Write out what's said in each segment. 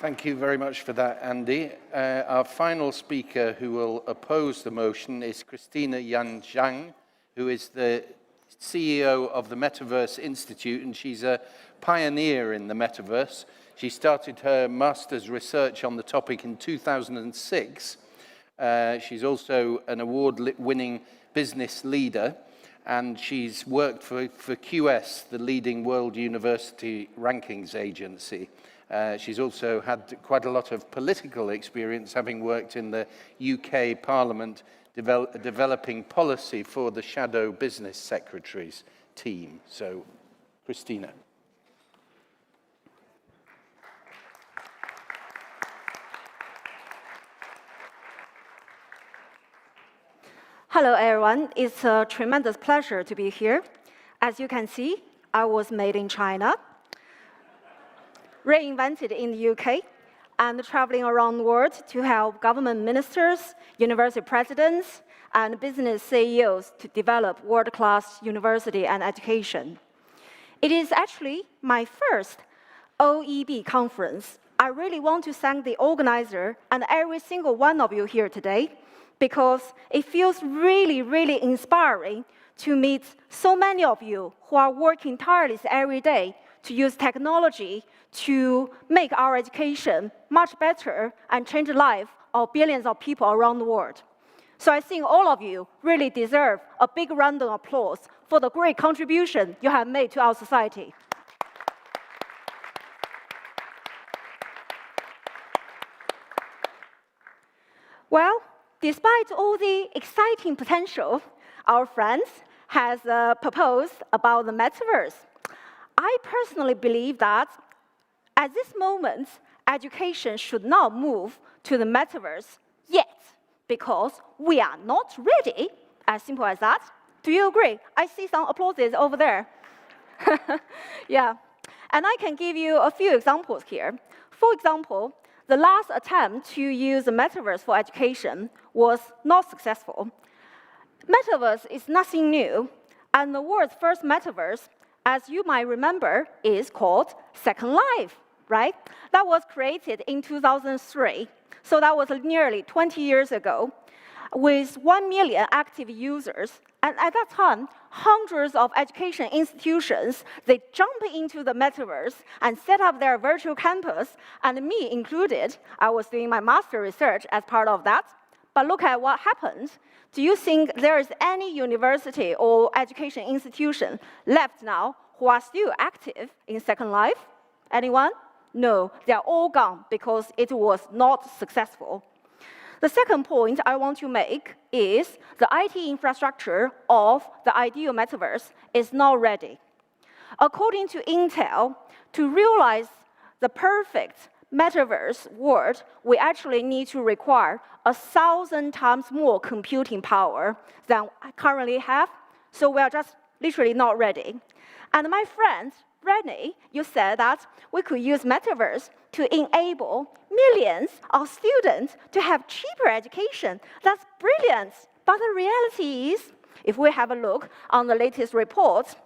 Thank you very much for that, Andy. Our final speaker who will oppose the motion is Christina Yan Zhang, who is the CEO of the Metaverse Institute, and she's a pioneer in the metaverse. She started her master's research on the topic in 2006. She's also an award-winning business leader, and she's worked for QS, the leading world university rankings agency. She's also had quite a lot of political experience, having worked in the UK Parliament developing policy for the Shadow Business Secretaries team. So, Christina. Hello, everyone. It's a tremendous pleasure to be here. As you can see, I was made in China, reinvented in the UK, and traveling around the world to help government ministers, university presidents, and business CEOs to develop world-class university and education. It is actually my first OEB conference. I really want to thank the organizer and every single one of you here today, because it feels really, really inspiring to meet so many of you who are working tirelessly every day to use technology to make our education much better and change the life of billions of people around the world. So I think all of you really deserve a big round of applause for the great contribution you have made to our society. Well, despite all the exciting potential our friends has proposed about the metaverse, I personally believe that at this moment, education should not move to the metaverse yet, because we are not ready, as simple as that. Do you agree? I see some applauses over there. Yeah, and I can give you a few examples here. For example, the last attempt to use the metaverse for education was not successful. Metaverse is nothing new, and the world's first metaverse, as you might remember, is called Second Life, right? That was created in 2003, so that was nearly 20 years ago, with 1 million active users. And at that time, hundreds of education institutions, they jumped into the metaverse and set up their virtual campus, and me included. I was doing my master research as part of that. But look at what happened. Do you think there is any university or education institution left now who are still active in Second Life? Anyone? No, they're all gone because it was not successful. The second point I want to make is the IT infrastructure of the ideal metaverse is not ready. According to Intel, to realize the perfect metaverse world, we actually need to require 1,000 times more computing power than I currently have, so we are just literally not ready. And my friend, René, you said that we could use metaverse to enable millions of students to have cheaper education. That's brilliant. But the reality is, if we have a look on the latest report,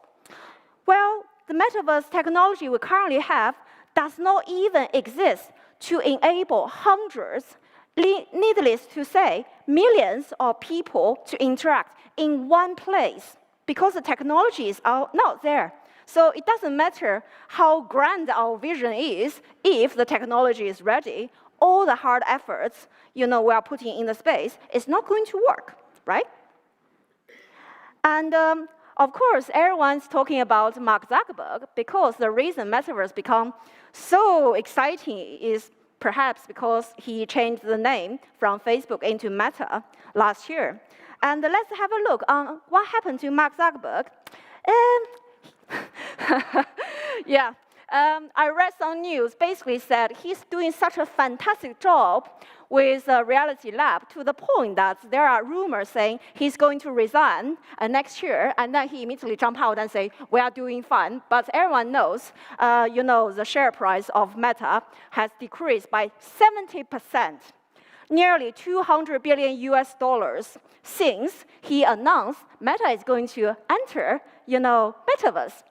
well, the metaverse technology we currently have does not even exist to enable hundreds, needless to say, millions of people to interact in one place, because the technologies are not there. So it doesn't matter how grand our vision is, if the technology is ready, all the hard efforts we are putting in the space is not going to work, right? And of course, everyone's talking about Mark Zuckerberg, because the reason metaverse become so exciting is perhaps because he changed the name from Facebook into Meta last year. And let's have a look on what happened to Mark Zuckerberg. Yeah, I read some news, basically said he's doing such a fantastic job with Reality Lab, to the point that there are rumors saying he's going to resign next year, and then he immediately jump out and say, we are doing fine. But everyone knows, the share price of Meta has decreased by 70%, nearly $200 billion US since he announced Meta is going to enter, Metaverse.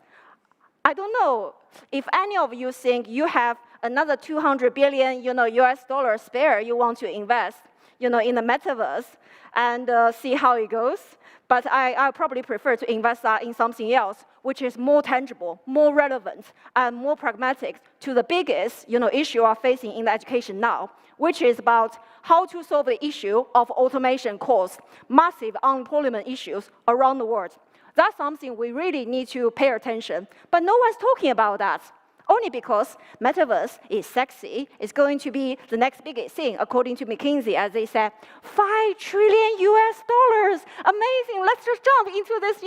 I don't know if any of you think you have another 200 billion, US dollars spare you want to invest, in the metaverse and see how it goes. But I probably prefer to invest that in something else, which is more tangible, more relevant, and more pragmatic to the biggest, issue we're facing in the education now, which is about how to solve the issue of automation caused massive unemployment issues around the world. That's something we really need to pay attention. But no one's talking about that. Only because metaverse is sexy, it's going to be the next biggest thing, according to McKinsey, as they said, $5 trillion US. Amazing, let's just jump into this,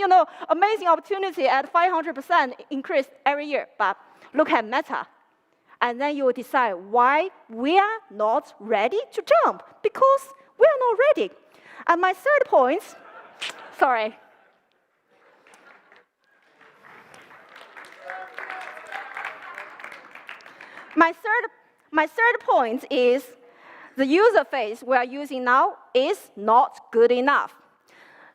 amazing opportunity at 500% increase every year. But look at Meta. And then you will decide why we are not ready to jump, because we are not ready. And my third point, sorry. My third point is the user face we are using now is not good enough.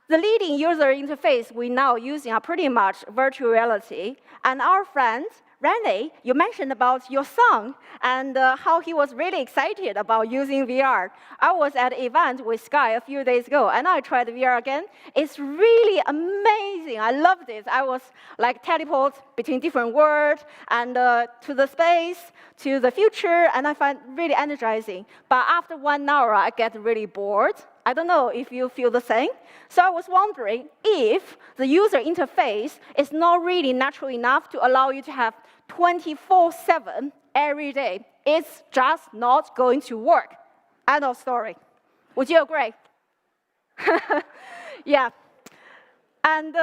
The leading user interface we now using are pretty much virtual reality. And our friend, René, you mentioned about your son and how he was really excited about using VR. I was at an event with Sky a few days ago, and I tried VR again. It's really amazing. I loved it. I was like teleport between different worlds and to the space, to the future, and I find it really energizing. But after 1 hour, I get really bored. I don't know if you feel the same. So I was wondering if the user interface is not really natural enough to allow you to have 24/7 every day. It's just not going to work. End of story. Would you agree? Yeah. And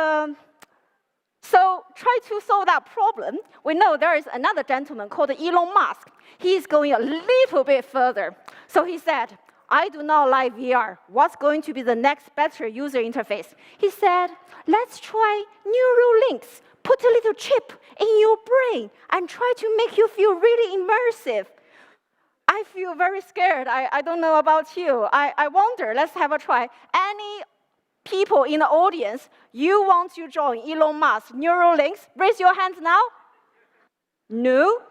so try to solve that problem. We know there is another gentleman called Elon Musk. He's going a little bit further. So he said, I do not like VR. What's going to be the next better user interface? He said, let's try neural links. Put a little chip in your brain and try to make you feel really immersive. I feel very scared. I don't know about you. I wonder, let's have a try. Any people in the audience, you want to join Elon Musk neural links? Raise your hands now. No?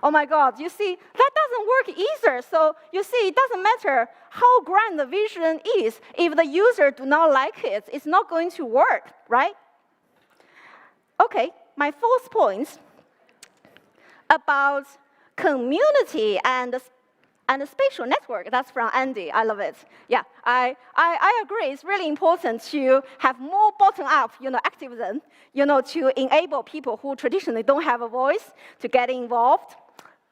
Oh my God, you see, that doesn't work either. So you see, it doesn't matter how grand the vision is. If the user do not like it, it's not going to work, right? Okay, my fourth point about community and the spatial network. That's from Andy. I love it. Yeah, I agree. It's really important to have more bottom-up, activism, to enable people who traditionally don't have a voice to get involved.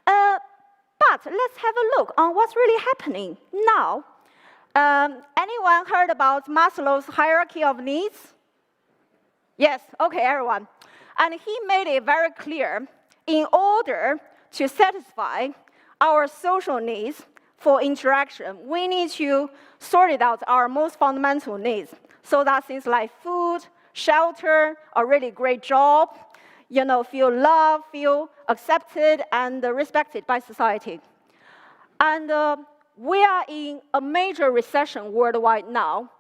But let's have a look on what's really happening now. Anyone heard about Maslow's hierarchy of needs? Yes, okay, everyone. And he made it very clear, in order to satisfy our social needs for interaction, we need to sort it out our most fundamental needs. So that things like food, shelter, a really great job, feel loved, feel accepted, and respected by society. And we are in a major recession worldwide now,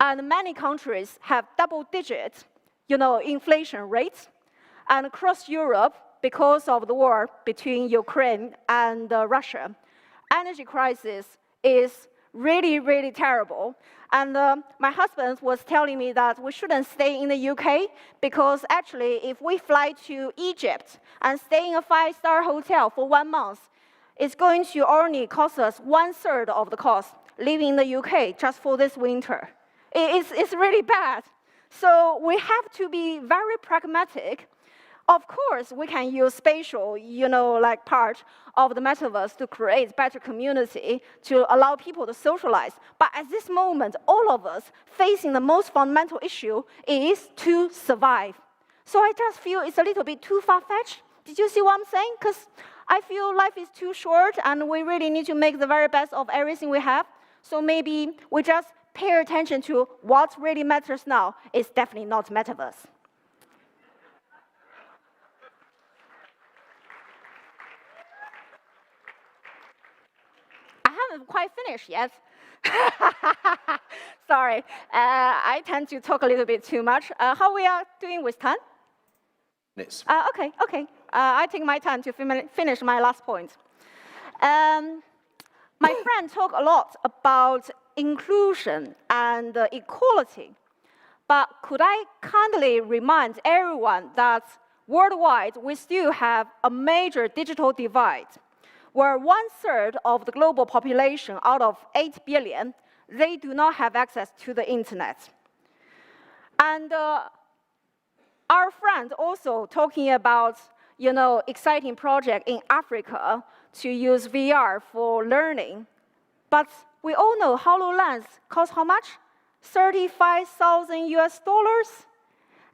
and many countries have double-digit, inflation rates. And across Europe, because of the war between Ukraine and Russia, energy crisis is really, really terrible. And my husband was telling me that we shouldn't stay in the UK because actually if we fly to Egypt and stay in a 5-star hotel for 1 month, it's going to only cost us 1/3 of the cost living in the UK just for this winter. It's really bad. So we have to be very pragmatic. Of course, we can use spatial, like part of the metaverse to create better community, to allow people to socialize. But at this moment, all of us facing the most fundamental issue is to survive. So I just feel it's a little bit too far-fetched. Did you see what I'm saying? Because I feel life is too short, and we really need to make the very best of everything we have. So maybe we just pay attention to what really matters now. It's definitely not metaverse. I haven't quite finished yet. Sorry, I tend to talk a little bit too much. How we are doing with time? Yes. Okay. I take my time to finish my last point. My friend talked a lot about inclusion and equality, but could I kindly remind everyone that worldwide we still have a major digital divide, where 1/3 of the global population out of 8 billion, they do not have access to the internet. And our friend also talking about, exciting project in Africa to use VR for learning. But we all know HoloLens costs how much? 35,000 US dollars.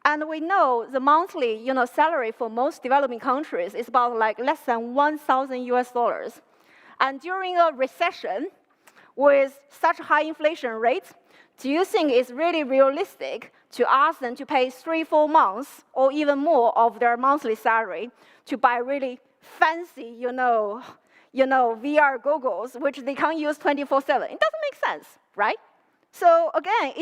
And we know the monthly, salary for most developing countries is about like less than 1,000 US dollars. And during a recession with such high inflation rates, do you think it's really realistic to ask them to pay 3-4 months or even more of their monthly salary to buy really fancy, VR goggles, which they can't use 24/7? It doesn't make sense, right? So again,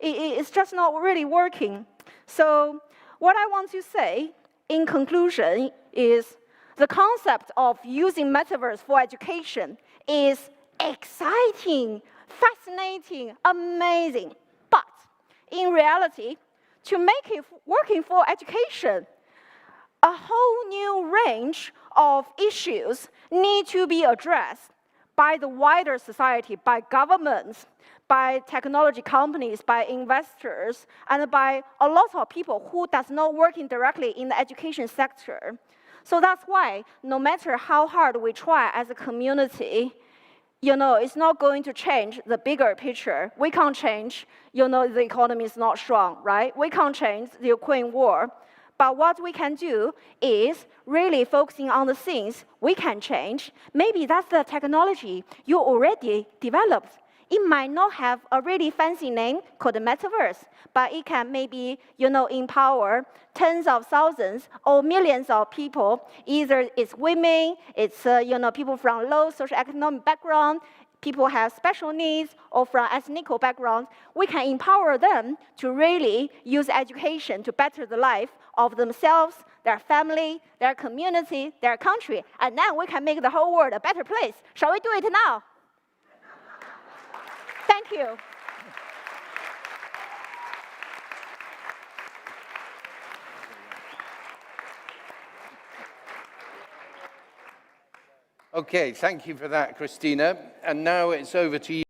it's just not really working. So what I want to say in conclusion is the concept of using metaverse for education is exciting, fascinating, amazing. But in reality, to make it working for education, a whole new range of issues need to be addressed by the wider society, by governments, by technology companies, by investors, and by a lot of people who does not working directly in the education sector. So that's why no matter how hard we try as a community, it's not going to change the bigger picture. We can't change, the economy is not strong, right? We can't change the Ukraine war. But what we can do is really focusing on the things we can change. Maybe that's the technology you already developed. It might not have a really fancy name called the Metaverse, but it can maybe, empower tens of thousands or millions of people. Either it's women, it's, people from low socioeconomic background, people have special needs, or from ethnic backgrounds. We can empower them to really use education to better the life of themselves, their family, their community, their country, and then we can make the whole world a better place. Shall we do it now? Thank you. Okay, thank you for that, Christina. And now it's over to you.